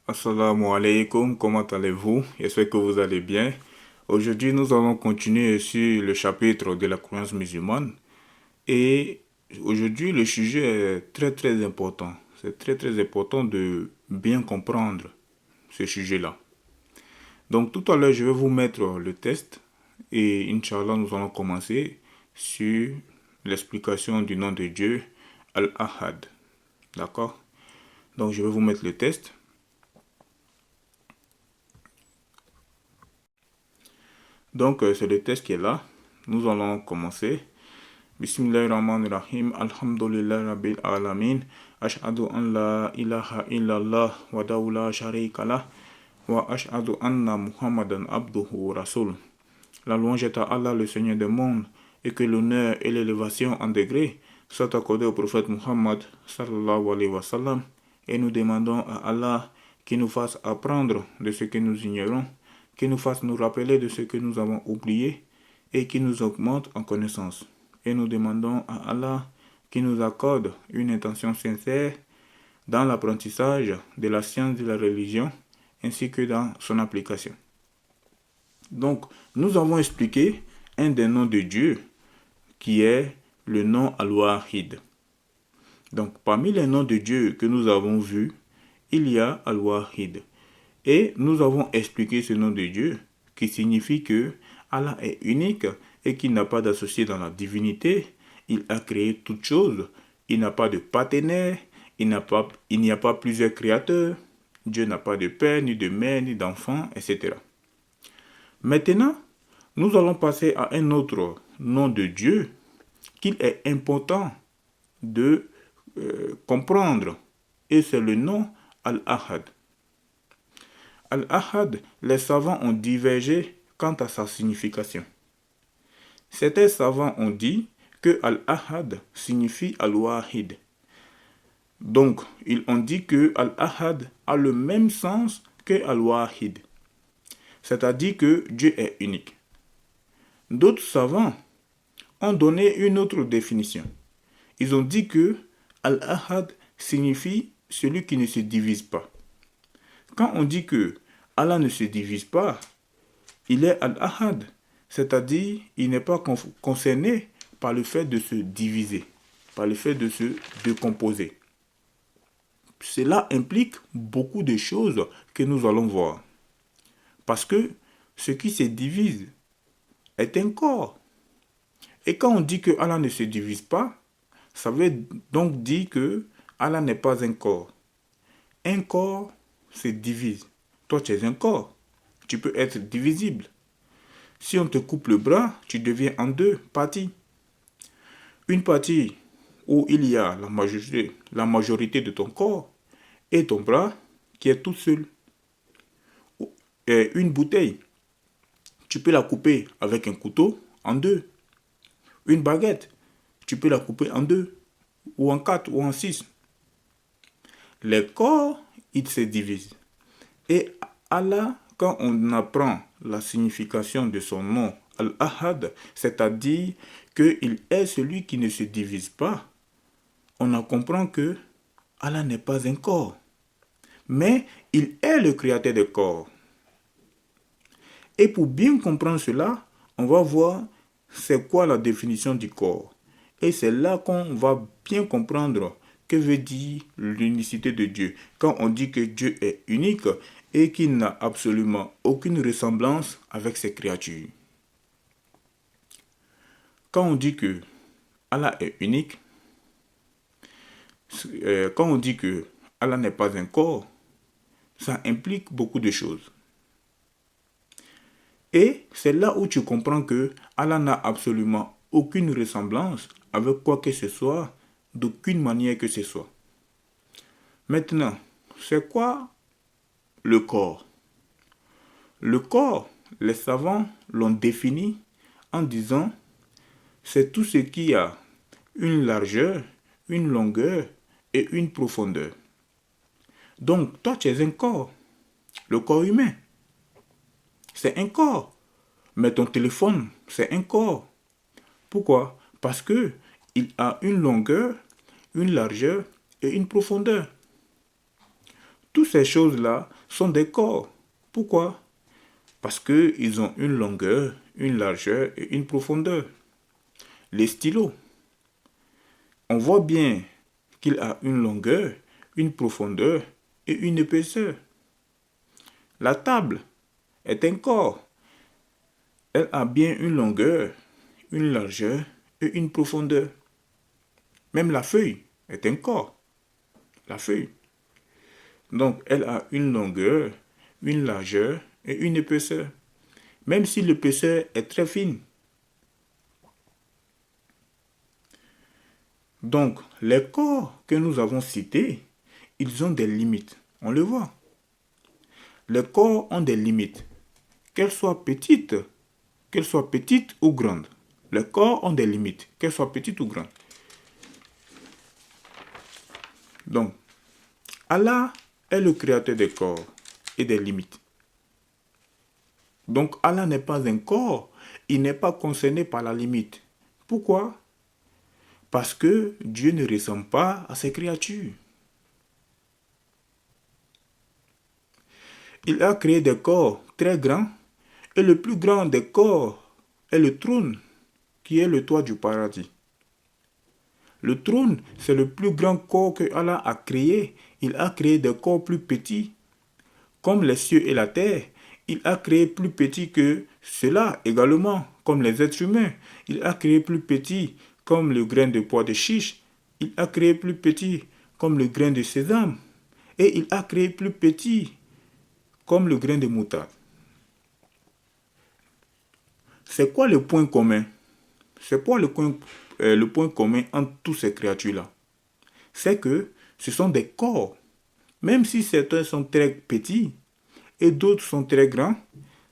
Assalamu alaikum, comment allez-vous? J'espère que vous allez bien. Aujourd'hui, nous allons continuer sur le chapitre de la croyance musulmane. Et aujourd'hui, le sujet est très important. C'est très important de bien comprendre ce sujet-là. Donc tout à l'heure, je vais vous mettre le test et Inch'Allah, nous allons commencer sur l'explication du nom de Dieu, Al-Ahad. D'accord? Donc je vais vous mettre le test. Donc c'est le test qui est là. Nous allons commencer. Bismillahirrahmanirrahim. Alhamdulillah Rabbil Alamin. Ashhadu an la ilaha illallah wa la sharika lah. Wa ashhadu anna Muhammadan abduhu wa rasul. La louange est à Allah, le Seigneur des mondes, et que l'honneur et l'élévation en degré soient accordés au prophète Muhammad sallallahu alayhi wa sallam. Et nous demandons à Allah qu'il nous fasse apprendre de ce que nous ignorons, qu'il nous fasse nous rappeler de ce que nous avons oublié et qu'il nous augmente en connaissance. Et nous demandons à Allah qu'il nous accorde une intention sincère dans l'apprentissage de la science de la religion ainsi que dans son application. Donc, nous avons expliqué un des noms de Dieu qui est le nom Al-Wahid. Donc, parmi les noms de Dieu que nous avons vus, il y a Al-Wahid. Et nous avons expliqué ce nom de Dieu qui signifie que Allah est unique et qu'il n'a pas d'associé dans la divinité. Il a créé toutes choses. Il n'a pas de partenaire. Il n'y a pas plusieurs créateurs. Dieu n'a pas de père, ni de mère, ni d'enfant, etc. Maintenant, nous allons passer à un autre nom de Dieu qu'il est important de comprendre. Et c'est le nom Al-Ahad. Al-Ahad, les savants ont divergé quant à sa signification. Certains savants ont dit que Al-Ahad signifie Al-Wahid. Donc, ils ont dit que Al-Ahad a le même sens que Al-Wahid. C'est-à-dire que Dieu est unique. D'autres savants ont donné une autre définition. Ils ont dit que Al-Ahad signifie celui qui ne se divise pas. Quand on dit que Allah ne se divise pas, il est Al-Ahad, c'est-à-dire il n'est pas concerné par le fait de se diviser, par le fait de se décomposer. Cela implique beaucoup de choses que nous allons voir. Parce que ce qui se divise est un corps. Et quand on dit que Allah ne se divise pas, ça veut donc dire que Allah n'est pas un corps. Un corps se divise. Toi, tu es un corps. Tu peux être divisible. Si on te coupe le bras, tu deviens en deux parties. Une partie où il y a la majorité de ton corps et ton bras qui est tout seul. Et une bouteille, tu peux la couper avec un couteau en deux. Une baguette, tu peux la couper en deux, ou en quatre, ou en six. Les corps, ils se divisent. Et Allah, quand on apprend la signification de son nom, Al-Ahad, c'est-à-dire qu'il est celui qui ne se divise pas, on en comprend que Allah n'est pas un corps, mais il est le créateur des corps. Et pour bien comprendre cela, on va voir c'est quoi la définition du corps. Et c'est là qu'on va bien comprendre que veut dire l'unicité de Dieu. Quand on dit que Dieu est unique et qu'il n'a absolument aucune ressemblance avec ses créatures. Quand on dit que Allah est unique, quand on dit que Allah n'est pas un corps, ça implique beaucoup de choses. Et c'est là où tu comprends que Allah n'a absolument aucune ressemblance avec quoi que ce soit, d'aucune manière que ce soit. Maintenant, c'est quoi le corps? Le corps, les savants l'ont défini en disant c'est tout ce qui a une largeur, une longueur et une profondeur. Donc, toi, tu es un corps, le corps humain. C'est un corps. Mais ton téléphone, c'est un corps. Pourquoi? Parce que il a une longueur, une largeur et une profondeur. Tout ces choses-là sont des corps. Pourquoi? Parce qu'ils ont une longueur, une largeur et une profondeur. Les stylos, on voit bien qu'il a une longueur, une profondeur et une épaisseur. La table est un corps. Elle a bien une longueur, une largeur et une profondeur. Même la feuille est un corps. La feuille. Donc, elle a une longueur, une largeur et une épaisseur. Même si l'épaisseur est très fine. Donc, les corps que nous avons cités, ils ont des limites. On le voit. Les corps ont des limites. Qu'elles soient petites ou grandes. Les corps ont des limites, qu'elles soient petites ou grandes. Donc, Allah est le créateur des corps et des limites. Donc, Allah n'est pas un corps, il n'est pas concerné par la limite. Pourquoi? Parce que Dieu ne ressemble pas à ses créatures. Il a créé des corps très grands et le plus grand des corps est le trône qui est le toit du paradis. Le trône, c'est le plus grand corps que Allah a créé. Il a créé des corps plus petits, comme les cieux et la terre. Il a créé plus petit que cela également, comme les êtres humains. Il a créé plus petit, comme le grain de pois de chiche. Il a créé plus petit, comme le grain de sésame. Et il a créé plus petit, comme le grain de moutarde. C'est quoi le point commun? C'est quoi le point commun entre toutes ces créatures-là? C'est que ce sont des corps. Même si certains sont très petits et d'autres sont très grands,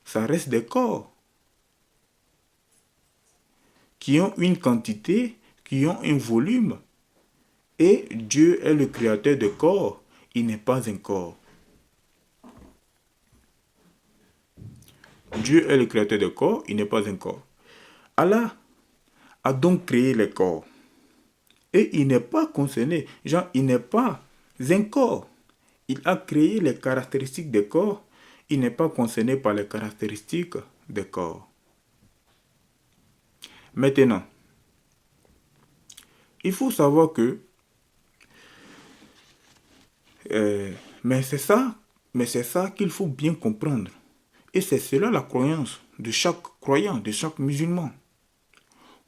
ça reste des corps qui ont une quantité, qui ont un volume. Et Dieu est le créateur de corps. Il n'est pas un corps. Dieu est le créateur de corps, il n'est pas un corps. Allah a donc créé les corps. Et il n'est pas concerné. Genre, il n'est pas un corps. Il a créé les caractéristiques des corps. Il n'est pas concerné par les caractéristiques des corps. Maintenant, il faut savoir que, mais c'est ça qu'il faut bien comprendre. Et c'est cela la croyance de chaque croyant, de chaque musulman.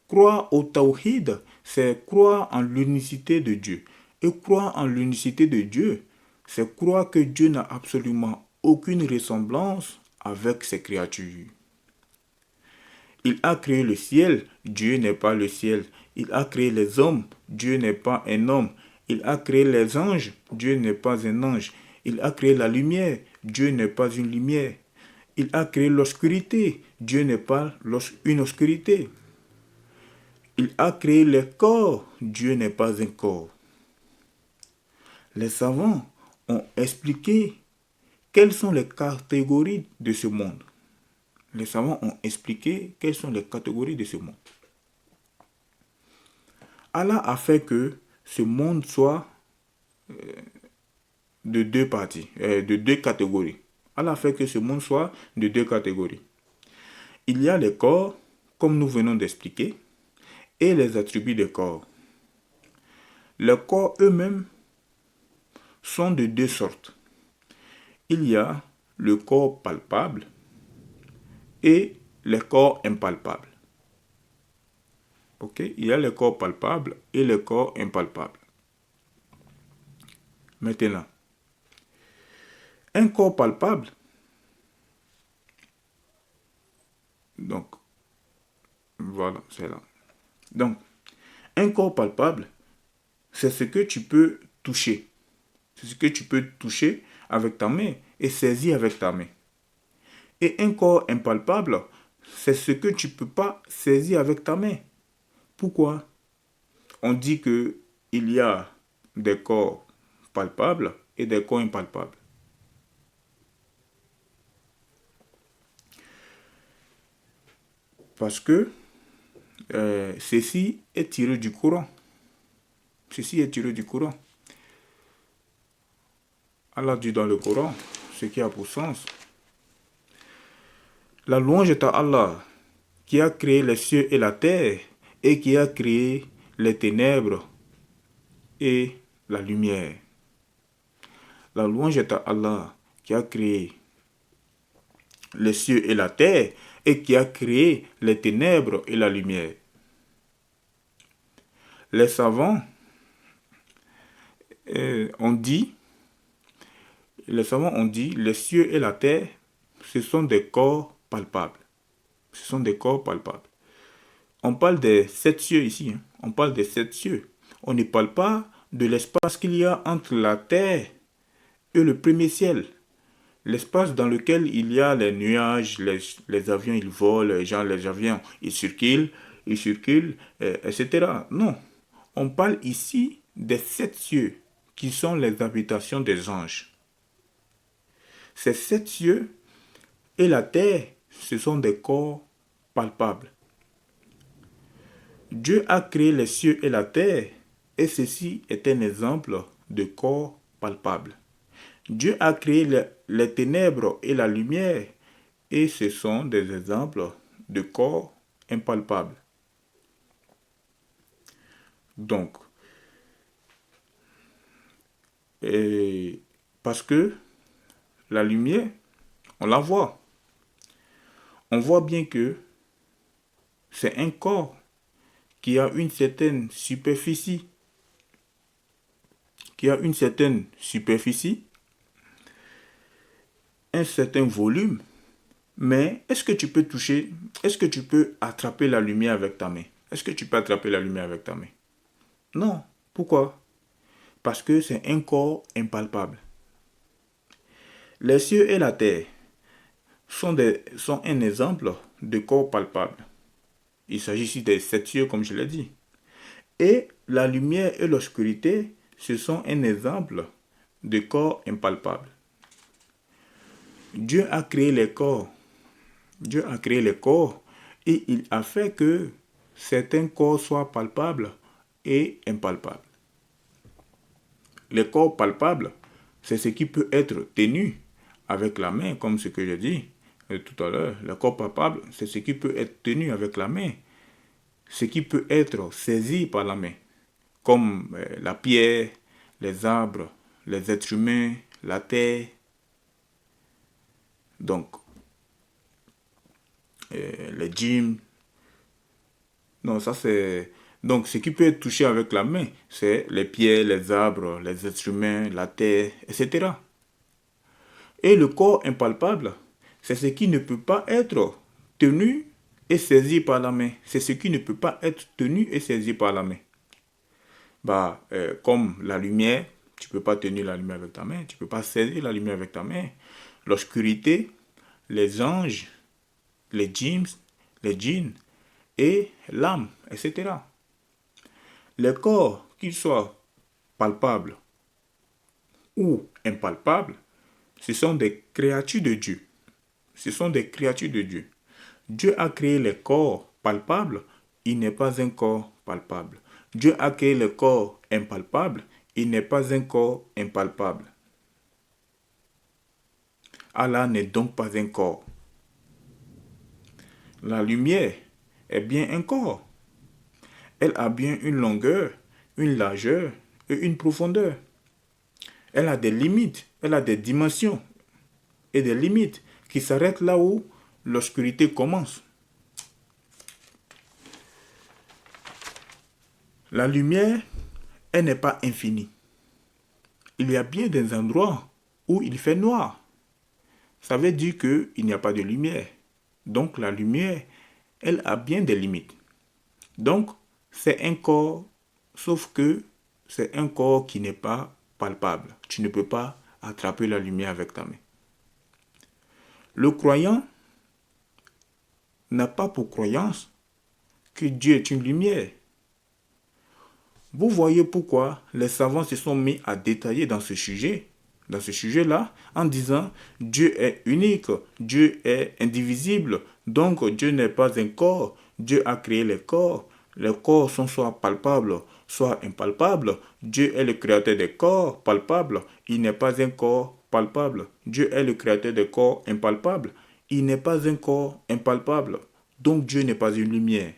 Croire au tawhid, c'est croire en l'unicité de Dieu. Et croire en l'unicité de Dieu, c'est croire que Dieu n'a absolument aucune ressemblance avec ses créatures. Il a créé le ciel, Dieu n'est pas le ciel. Il a créé les hommes, Dieu n'est pas un homme. Il a créé les anges, Dieu n'est pas un ange. Il a créé la lumière, Dieu n'est pas une lumière. Il a créé l'obscurité, Dieu n'est pas une obscurité. Il a créé les corps, Dieu n'est pas un corps. Les savants ont expliqué quelles sont les catégories de ce monde. Les savants ont expliqué quelles sont les catégories de ce monde. Allah a fait que ce monde soit de deux parties, de deux catégories. Allah a fait que ce monde soit de deux catégories. Il y a les corps, comme nous venons d'expliquer, et les attributs des corps. Les corps eux-mêmes sont de deux sortes. Il y a le corps palpable et les corps impalpables. Ok? Il y a les corps palpables et les corps impalpables. Maintenant, un corps palpable, donc, voilà, c'est là. Donc, un corps palpable, c'est ce que tu peux toucher. C'est ce que tu peux toucher avec ta main et saisir avec ta main. Et un corps impalpable, c'est ce que tu ne peux pas saisir avec ta main. Pourquoi? On dit que il y a des corps palpables et des corps impalpables. Parce que ceci est tiré du Coran. Ceci est tiré du Coran. Allah dit dans le Coran, ce qui a pour sens. La louange est à Allah, qui a créé les cieux et la terre, et qui a créé les ténèbres et la lumière. La louange est à Allah, qui a créé les cieux et la terre, et qui a créé les ténèbres et la lumière. Les savants ont dit, les cieux et la terre, ce sont des corps palpables. Ce sont des corps palpables. On parle des 7 cieux ici. On parle des 7 cieux. On ne parle pas de l'espace qu'il y a entre la terre et le premier ciel. L'espace dans lequel il y a les nuages, les avions, ils volent, les avions, ils circulent, etc. Non. On parle ici des 7 cieux qui sont les habitations des anges. Ces 7 cieux et la terre, ce sont des corps palpables. Dieu a créé les cieux et la terre, et ceci est un exemple de corps palpable. Dieu a créé les ténèbres et la lumière, et ce sont des exemples de corps impalpables. Donc, parce que la lumière, on la voit. On voit bien que c'est un corps qui a une certaine superficie, un certain volume, mais est-ce que tu peux attraper la lumière avec ta main? Est-ce que tu peux attraper la lumière avec ta main? Non. Pourquoi? Parce que c'est un corps impalpable. Les cieux et la terre sont un exemple de corps palpable. Il s'agit ici des 7 cieux, comme je l'ai dit. Et la lumière et l'obscurité, ce sont un exemple de corps impalpable. Dieu a créé les corps. Et il a fait que certains corps soient palpables et impalpables. Les corps palpables, c'est ce qui peut être tenu avec la main, comme ce que j'ai dit tout à l'heure. Le corps palpable, c'est ce qui peut être tenu avec la main, ce qui peut être saisi par la main, comme la pierre, les arbres, les êtres humains, la terre. Donc, les djinns. Non, ça c'est... Donc, ce qui peut être touché avec la main, c'est les pierres, les arbres, les êtres humains, la terre, etc. Et le corps impalpable, c'est ce qui ne peut pas être tenu et saisi par la main. C'est ce qui ne peut pas être tenu et saisi par la main. Comme la lumière, tu ne peux pas tenir la lumière avec ta main, tu ne peux pas saisir la lumière avec ta main. L'obscurité, les anges, les djinns et l'âme, etc. Les corps, qu'ils soient palpables ou impalpables, ce sont des créatures de Dieu. Dieu a créé les corps palpables, il n'est pas un corps palpable. Dieu a créé le corps impalpable, il n'est pas un corps impalpable. Allah n'est donc pas un corps. La lumière est bien un corps. Elle a bien une longueur, une largeur et une profondeur. Elle a des limites, elle a des dimensions et des limites qui s'arrêtent là où l'obscurité commence. La lumière, elle n'est pas infinie. Il y a bien des endroits où il fait noir. Ça veut dire qu'il n'y a pas de lumière. Donc la lumière, elle a bien des limites. Donc c'est un corps, sauf que c'est un corps qui n'est pas palpable. Tu ne peux pas attraper la lumière avec ta main. Le croyant n'a pas pour croyance que Dieu est une lumière. Vous voyez pourquoi les savants se sont mis à détailler dans ce sujet-là, en disant Dieu est unique, Dieu est indivisible, donc Dieu n'est pas un corps, Dieu a créé les corps sont soit palpables, soit impalpable. Dieu est le créateur des corps palpables. Il n'est pas un corps palpable. Dieu est le créateur des corps impalpables. Il n'est pas un corps impalpable. Donc Dieu n'est pas une lumière.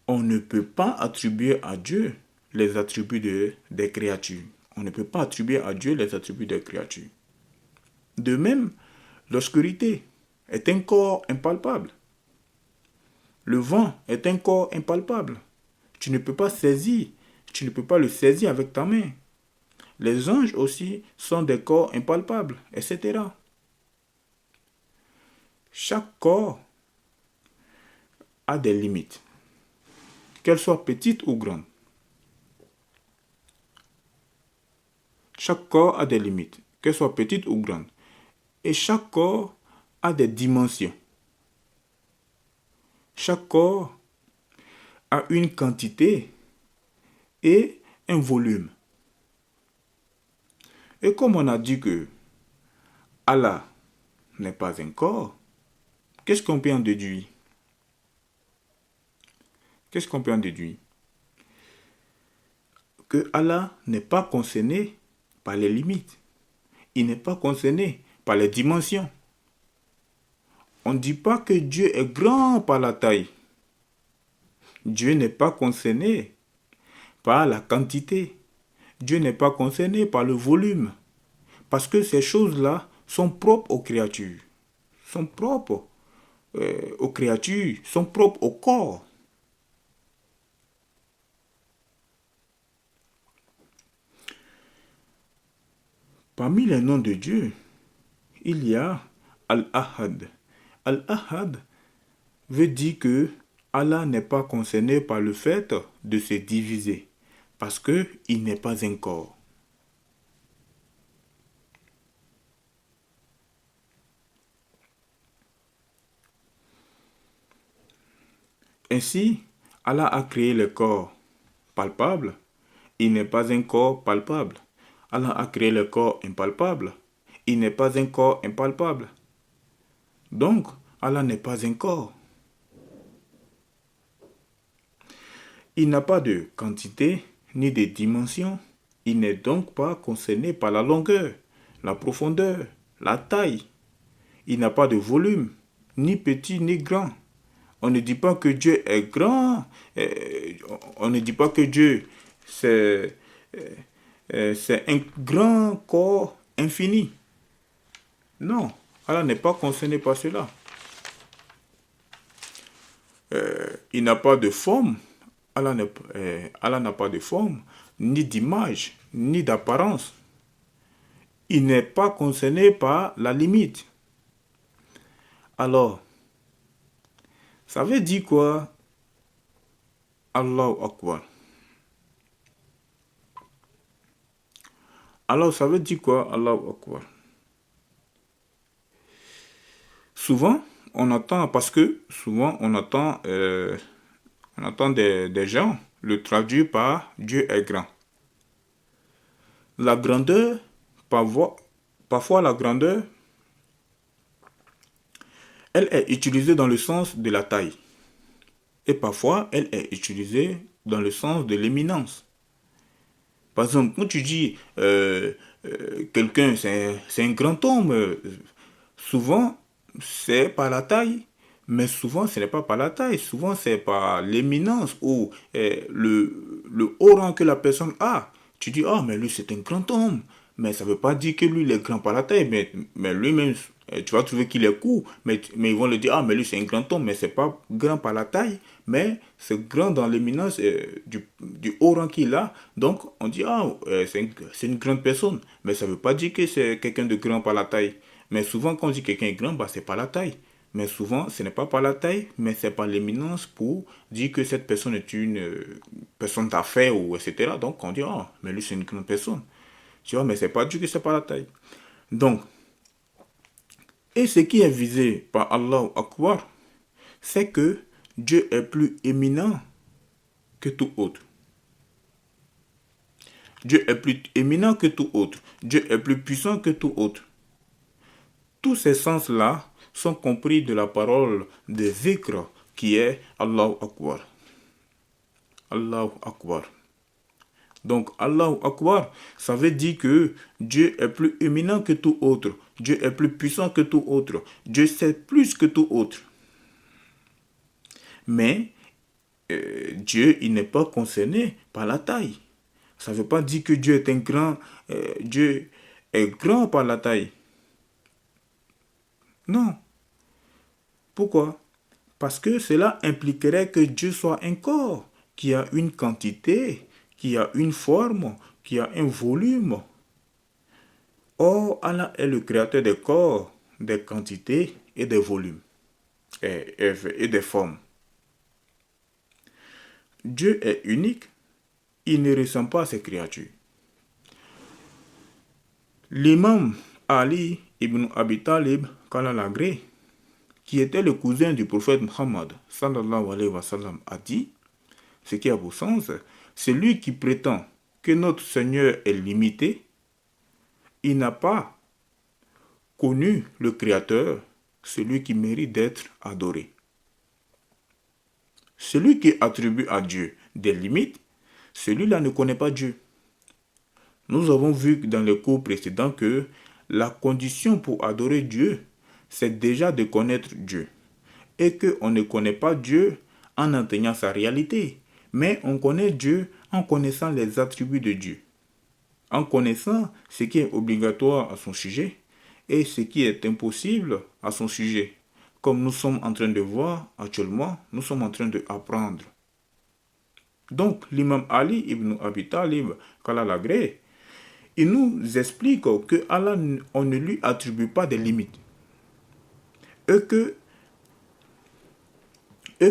On ne peut pas attribuer à Dieu les attributs des créatures. On ne peut pas attribuer à Dieu les attributs des créatures. De même, l'obscurité est un corps impalpable. Le vent est un corps impalpable. Tu ne peux pas saisir, tu ne peux pas le saisir avec ta main. Les anges aussi sont des corps impalpables, etc. Chaque corps a des limites, qu'elles soient petites ou grandes. Chaque corps a des limites, qu'elles soient petites ou grandes. Et chaque corps a des dimensions. Chaque corps a une quantité et un volume. Et comme on a dit que Allah n'est pas un corps, qu'est-ce qu'on peut en déduire? Qu'est-ce qu'on peut en déduire? Que Allah n'est pas concerné par les limites. Il n'est pas concerné par les dimensions. On ne dit pas que Dieu est grand par la taille. Dieu n'est pas concerné par la quantité. Dieu n'est pas concerné par le volume. Parce que ces choses-là sont propres aux créatures. Sont propres aux créatures, sont propres au corps. Parmi les noms de Dieu, il y a Al-Ahad. Al-Ahad veut dire que Allah n'est pas concerné par le fait de se diviser, parce qu'il n'est pas un corps. Ainsi, Allah a créé le corps palpable. Il n'est pas un corps palpable. Allah a créé le corps impalpable. Il n'est pas un corps impalpable. Donc, Allah n'est pas un corps. Il n'a pas de quantité ni de dimension. Il n'est donc pas concerné par la longueur, la profondeur, la taille. Il n'a pas de volume, ni petit ni grand. On ne dit pas que Dieu est grand. On ne dit pas que Dieu, c'est un grand corps infini. Non, Allah n'est pas concerné par cela. Il n'a pas de forme. Allah n'a pas de forme, ni d'image, ni d'apparence. Il n'est pas concerné par la limite. Alors, ça veut dire quoi? Allahu Akbar. Alors, ça veut dire quoi? Allahu Akbar. Souvent, on entend des gens le traduire par Dieu est grand. La grandeur, parfois la grandeur, elle est utilisée dans le sens de la taille. Et parfois, elle est utilisée dans le sens de l'éminence. Par exemple, quand tu dis quelqu'un, c'est un grand homme, souvent, c'est par la taille, mais souvent, ce n'est pas par la taille. Souvent, c'est par l'éminence ou le haut rang que la personne a. Tu dis, ah, mais lui, c'est un grand homme. Mais ça ne veut pas dire que lui, il est grand par la taille. Mais lui-même, tu vas trouver qu'il est court. Mais ils vont le dire, ah, mais lui, c'est un grand homme. Mais ce n'est pas grand par la taille. Mais c'est grand dans l'éminence du haut rang qu'il a. Donc, on dit, ah, c'est une grande personne. Mais ça ne veut pas dire que c'est quelqu'un de grand par la taille. Mais souvent, quand on dit quelqu'un est grand, bah, c'est par la taille. Mais souvent, ce n'est pas par la taille, mais c'est par l'éminence pour dire que cette personne est une personne d'affaires ou etc. Donc, on dit, ah, mais lui, c'est une grande personne. Tu vois, mais c'est pas dit que c'est par la taille. Donc, et ce qui est visé par Allah Akbar, c'est que Dieu est plus éminent que tout autre. Dieu est plus éminent que tout autre. Dieu est plus puissant que tout autre. Tous ces sens-là sont compris de la parole de zikr qui est Allahu Akbar. Allahu Akbar. Donc, Allahu Akbar, ça veut dire que Dieu est plus éminent que tout autre. Dieu est plus puissant que tout autre. Dieu sait plus que tout autre. Mais Dieu, il n'est pas concerné par la taille. Ça ne veut pas dire que Dieu est un grand... Dieu est grand par la taille. Non. Pourquoi? Parce que cela impliquerait que Dieu soit un corps qui a une quantité, qui a une forme, qui a un volume. Or, Allah est le créateur des corps, des quantités et des volumes et des formes. Dieu est unique, il ne ressemble pas à ses créatures. L'imam Ali ibn Abi Talib, qu'Allah l'agrée, qui était le cousin du prophète Muhammad, sallallahu alayhi wa sallam, a dit, ce qui a pour sens, celui qui prétend que notre Seigneur est limité, il n'a pas connu le Créateur, celui qui mérite d'être adoré. Celui qui attribue à Dieu des limites, celui-là ne connaît pas Dieu. Nous avons vu dans les cours précédents que la condition pour adorer Dieu, c'est déjà de connaître Dieu. Et qu'on ne connaît pas Dieu en atteignant sa réalité, mais on connaît Dieu en connaissant les attributs de Dieu, en connaissant ce qui est obligatoire à son sujet et ce qui est impossible à son sujet. Comme nous sommes en train de voir actuellement, nous sommes en train d'apprendre. Donc, l'imam Ali ibn Abi Talib, qu'Allah l'agrée, il nous explique que Allah, on ne lui attribue pas de limites. Et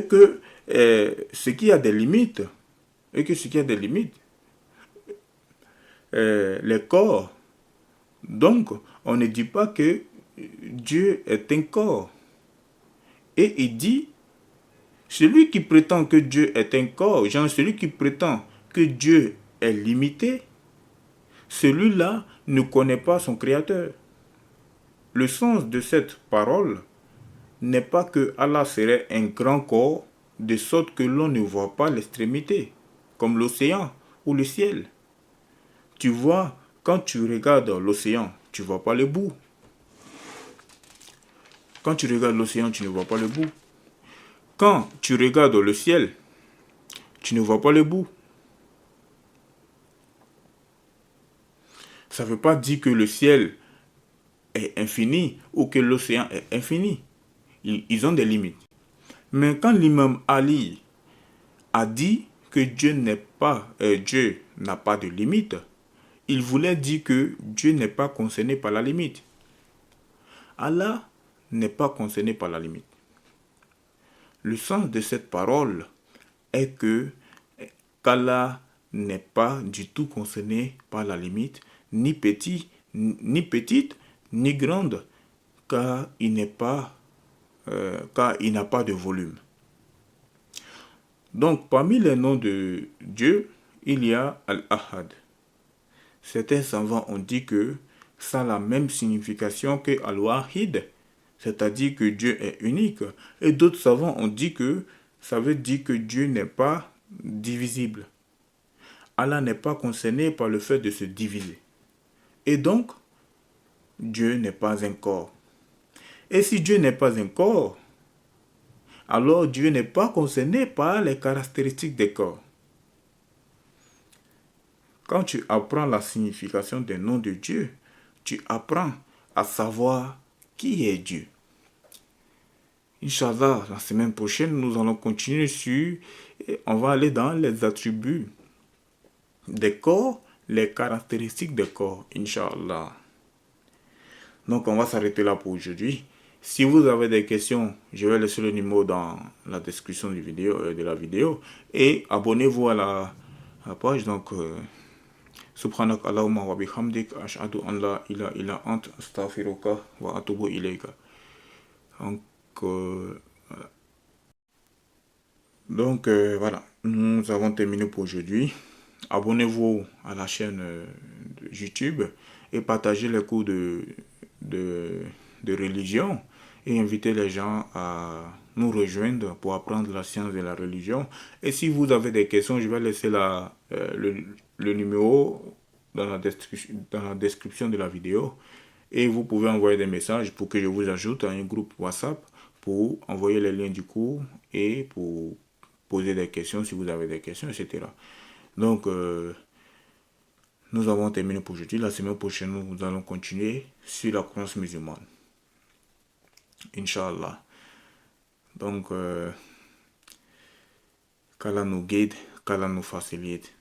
que ce qui a des limites, les corps, donc on ne dit pas que Dieu est un corps. Et il dit, celui qui prétend que Dieu est un corps, genre celui qui prétend que Dieu est limité, celui-là ne connaît pas son Créateur. Le sens de cette parole n'est pas que Allah serait un grand corps, de sorte que l'on ne voit pas l'extrémité, comme l'océan ou le ciel. Tu vois, quand tu regardes l'océan, tu ne vois pas le bout. Quand tu regardes l'océan, tu ne vois pas le bout. Quand tu regardes le ciel, tu ne vois pas le bout. Ça ne veut pas dire que le ciel est infini ou que l'océan est infini. Ils ont des limites. Mais quand l'imam Ali a dit que Dieu n'a pas de limite, il voulait dire que Dieu n'est pas concerné par la limite. Allah n'est pas concerné par la limite. Le sens de cette parole est que qu'Allah n'est pas du tout concerné par la limite, ni petite, ni grande, car il n'a pas de volume. Donc, parmi les noms de Dieu, il y a Al-Ahad. Certains savants ont dit que ça a la même signification que Al-Wahid, c'est-à-dire que Dieu est unique. Et d'autres savants ont dit que ça veut dire que Dieu n'est pas divisible. Allah n'est pas concerné par le fait de se diviser. Et donc, Dieu n'est pas un corps. Et si Dieu n'est pas un corps, alors Dieu n'est pas concerné par les caractéristiques des corps. Quand tu apprends la signification des noms de Dieu, tu apprends à savoir qui est Dieu. Inch'Allah, la semaine prochaine, nous allons continuer on va aller dans les attributs des corps, les caractéristiques des corps, Inch'Allah. Donc, on va s'arrêter là pour aujourd'hui. Si vous avez des questions, je vais laisser le numéro dans la description de la vidéo. Et abonnez-vous à la page. Donc, Subhanak Allahumma wa bihamdik, ashhadu an la ilaha illa ant, astaghfiruka wa atubu ilayka. Donc, voilà, nous avons terminé pour aujourd'hui. Abonnez-vous à la chaîne de YouTube et partagez les cours de religion et invitez les gens à nous rejoindre pour apprendre la science de la religion. Et si vous avez des questions, je vais laisser le numéro dans la description de la vidéo. Et vous pouvez envoyer des messages pour que je vous ajoute à un groupe WhatsApp pour envoyer les liens du cours et pour poser des questions si vous avez des questions, etc. Donc, nous avons terminé pour aujourd'hui. La semaine prochaine, nous allons continuer sur la croyance musulmane. Inch'Allah. Donc, qu'Allah nous guide, qu'Allah nous facilite.